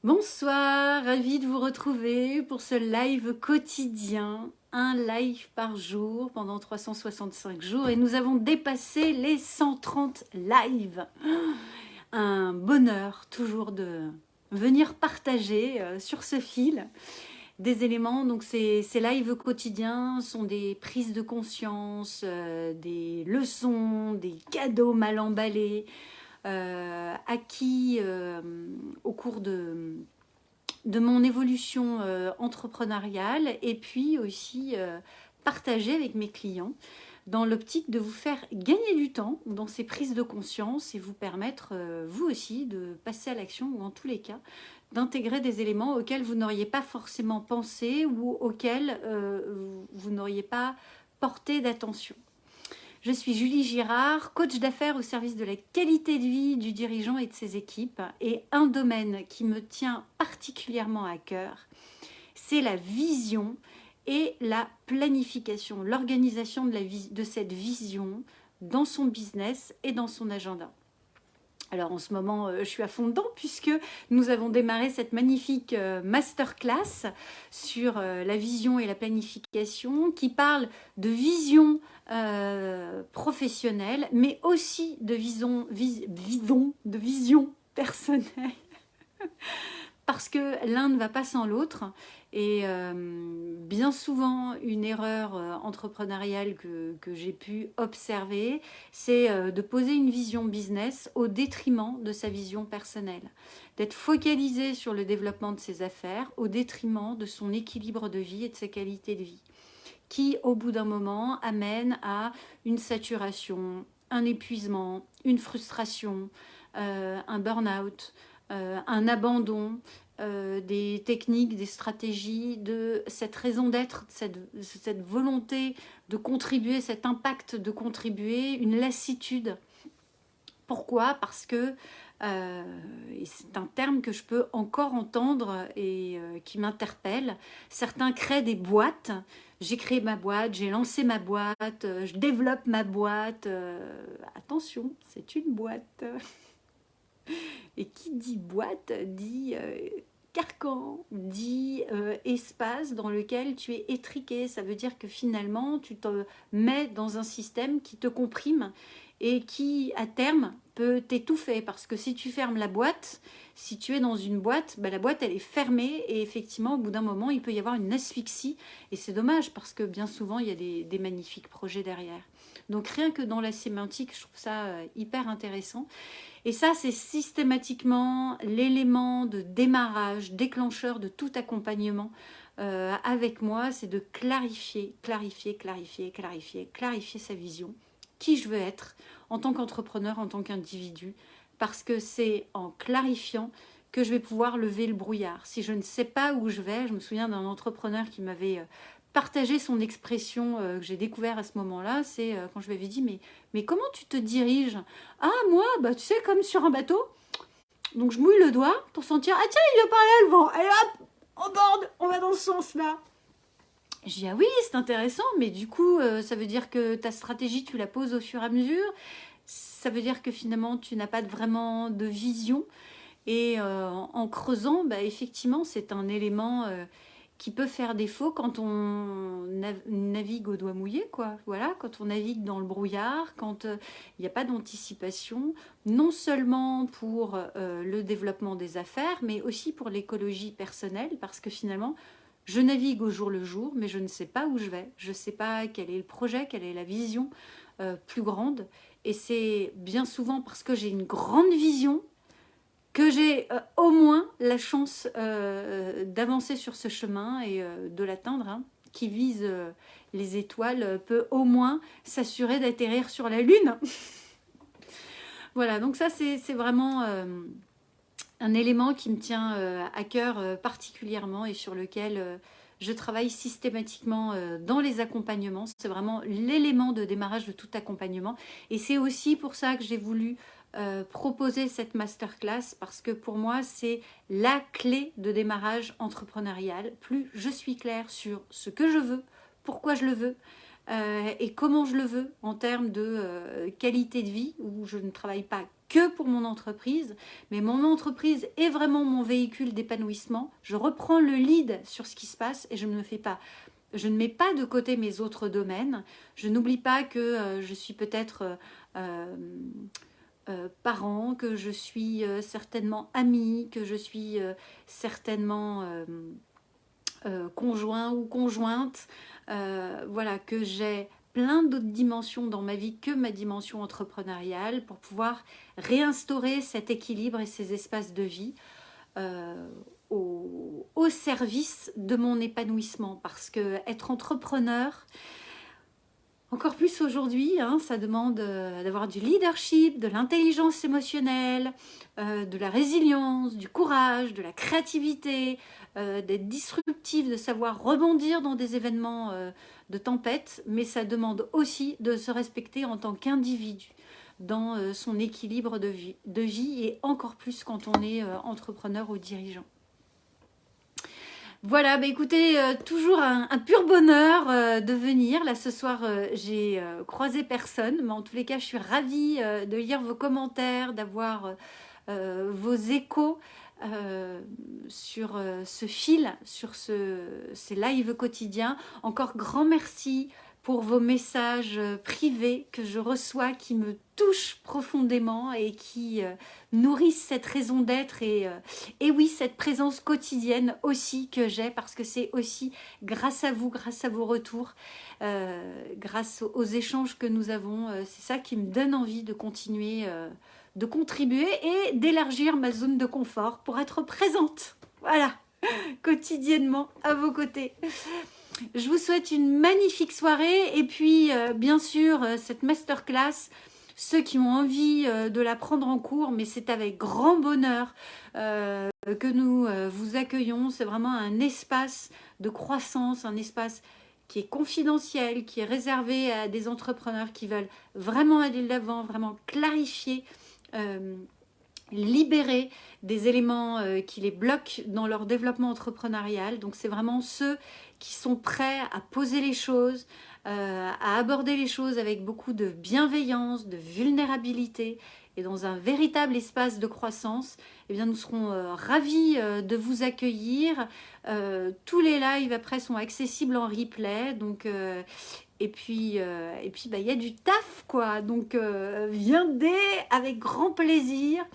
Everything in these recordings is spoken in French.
Bonsoir, ravie de vous retrouver pour ce live quotidien, un live par jour pendant 365 jours et nous avons dépassé les 130 lives. Un bonheur toujours de venir partager sur ce fil des éléments. Donc ces lives quotidiens sont des prises de conscience, des leçons, des cadeaux mal emballés, acquis au cours de mon évolution entrepreneuriale et puis aussi partager avec mes clients dans l'optique de vous faire gagner du temps dans ces prises de conscience et vous permettre vous aussi de passer à l'action ou en tous les cas d'intégrer des éléments auxquels vous n'auriez pas forcément pensé ou auxquels vous n'auriez pas porté d'attention. Je suis Julie Girard, coach d'affaires au service de la qualité de vie du dirigeant et de ses équipes. Et un domaine qui me tient particulièrement à cœur, c'est la vision et la planification, l'organisation de cette vision dans son business et dans son agenda. Alors en ce moment, je suis à fond dedans puisque nous avons démarré cette magnifique masterclass sur la vision et la planification qui parle de vision professionnelle, mais aussi de vision personnelle. Parce que l'un ne va pas sans l'autre. Et bien souvent, une erreur entrepreneuriale que j'ai pu observer, c'est de poser une vision business au détriment de sa vision personnelle. D'être focalisé sur le développement de ses affaires au détriment de son équilibre de vie et de sa qualité de vie. Qui, au bout d'un moment, amène à une saturation, un épuisement, une frustration, un burn-out, un abandon des techniques, des stratégies, de cette raison d'être, cette volonté de contribuer, cet impact de contribuer, une lassitude. Pourquoi ? Parce que, et c'est un terme que je peux encore entendre et qui m'interpelle, certains créent des boîtes. J'ai créé ma boîte, j'ai lancé ma boîte, je développe ma boîte. Attention, c'est une boîte. Et qui dit boîte dit carcan, dit espace dans lequel tu es étriqué. Ça veut dire que finalement, tu te mets dans un système qui te comprime et qui, à terme, peut t'étouffer. Parce que si tu fermes la boîte, si tu es dans une boîte, la boîte, elle est fermée. Et effectivement, au bout d'un moment, il peut y avoir une asphyxie. Et c'est dommage parce que bien souvent, il y a des magnifiques projets derrière. Donc rien que dans la sémantique, je trouve ça hyper intéressant. Et ça, c'est systématiquement l'élément de démarrage, déclencheur de tout accompagnement avec moi, c'est de clarifier sa vision, qui je veux être en tant qu'entrepreneur, en tant qu'individu, parce que c'est en clarifiant que je vais pouvoir lever le brouillard. Si je ne sais pas où je vais, je me souviens d'un entrepreneur qui m'avait partagé son expression que j'ai découvert à ce moment-là, c'est quand je lui avais dit mais comment tu te diriges ? Ah moi, tu sais, comme sur un bateau. Donc je mouille le doigt pour sentir, ah tiens, il vient par là le vent. Allez hop, on borde, on va dans ce sens-là. Je dis, ah oui, c'est intéressant, mais du coup, ça veut dire que ta stratégie, tu la poses au fur et à mesure. Ça veut dire que finalement, tu n'as pas vraiment de vision. Et en creusant, effectivement, c'est un élément qui peut faire défaut quand on navigue au doigt mouillé, quoi. Voilà, quand on navigue dans le brouillard, quand il n'y a pas d'anticipation, non seulement pour le développement des affaires, mais aussi pour l'écologie personnelle, parce que finalement, je navigue au jour le jour, mais je ne sais pas où je vais, je ne sais pas quel est le projet, quelle est la vision plus grande, et c'est bien souvent parce que j'ai une grande vision que j'ai au moins la chance d'avancer sur ce chemin et de l'atteindre, hein, qui vise les étoiles, peut au moins s'assurer d'atterrir sur la Lune. Voilà, donc ça c'est vraiment un élément qui me tient à cœur particulièrement et sur lequel je travaille systématiquement dans les accompagnements. C'est vraiment l'élément de démarrage de tout accompagnement. Et c'est aussi pour ça que j'ai voulu proposer cette masterclass, parce que pour moi, c'est la clé de démarrage entrepreneurial. Plus je suis claire sur ce que je veux, pourquoi je le veux, et comment je le veux en termes de qualité de vie, où je ne travaille pas que pour mon entreprise, mais mon entreprise est vraiment mon véhicule d'épanouissement. Je reprends le lead sur ce qui se passe et je ne mets pas de côté mes autres domaines. Je n'oublie pas que je suis peut-être parent, que je suis certainement amie, que je suis certainement conjoint ou conjointe. Voilà, que j'ai plein d'autres dimensions dans ma vie que ma dimension entrepreneuriale pour pouvoir réinstaurer cet équilibre et ces espaces de vie au service de mon épanouissement. Parce que être entrepreneur, encore plus aujourd'hui, hein, ça demande d'avoir du leadership, de l'intelligence émotionnelle, de la résilience, du courage, de la créativité, d'être disruptif, de savoir rebondir dans des événements de tempête, mais ça demande aussi de se respecter en tant qu'individu dans son équilibre de vie et encore plus quand on est entrepreneur ou dirigeant. Voilà, bah écoutez, toujours un pur bonheur de venir. Là, ce soir, j'ai croisé personne, mais en tous les cas, je suis ravie de lire vos commentaires, d'avoir vos échos sur ce fil, sur ces lives quotidiens. Encore grand merci pour vos messages privés que je reçois, qui me touchent profondément et qui nourrissent cette raison d'être et oui, cette présence quotidienne aussi que j'ai, parce que c'est aussi grâce à vous, grâce à vos retours, grâce aux échanges que nous avons, c'est ça qui me donne envie de continuer de contribuer et d'élargir ma zone de confort pour être présente, voilà, quotidiennement à vos côtés. Je vous souhaite une magnifique soirée et puis bien sûr cette masterclass, ceux qui ont envie de la prendre en cours, mais c'est avec grand bonheur que nous vous accueillons. C'est vraiment un espace de croissance, un espace qui est confidentiel, qui est réservé à des entrepreneurs qui veulent vraiment aller de l'avant, vraiment clarifier, libérer des éléments qui les bloquent dans leur développement entrepreneurial. Donc c'est vraiment ceux qui sont prêts à poser les choses, à aborder les choses avec beaucoup de bienveillance, de vulnérabilité et dans un véritable espace de croissance. Eh bien, nous serons ravis de vous accueillir. Tous les lives après sont accessibles en replay, donc et puis bah, y a du taf quoi, donc viendez avec grand plaisir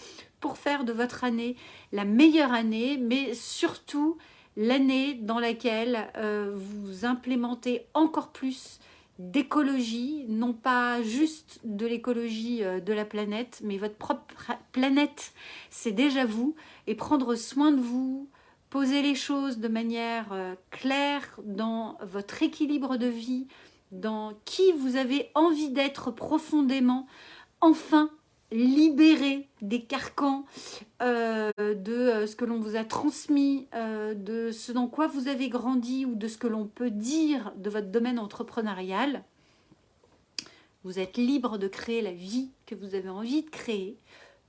pour faire de votre année la meilleure année, mais surtout l'année dans laquelle vous implémentez encore plus d'écologie, non pas juste de l'écologie de la planète, mais votre propre planète, c'est déjà vous, et prendre soin de vous, poser les choses de manière claire dans votre équilibre de vie, dans qui vous avez envie d'être profondément, enfin libéré des carcans de ce que l'on vous a transmis, de ce dans quoi vous avez grandi ou de ce que l'on peut dire de votre domaine entrepreneurial. Vous êtes libre de créer la vie que vous avez envie de créer.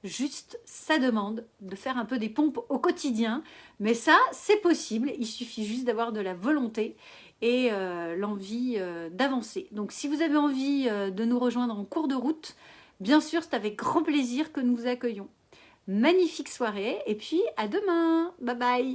Juste, ça demande de faire un peu des pompes au quotidien. Mais ça, c'est possible. Il suffit juste d'avoir de la volonté et l'envie d'avancer. Donc, si vous avez envie de nous rejoindre en cours de route, bien sûr, c'est avec grand plaisir que nous vous accueillons. Magnifique soirée et puis à demain. Bye bye.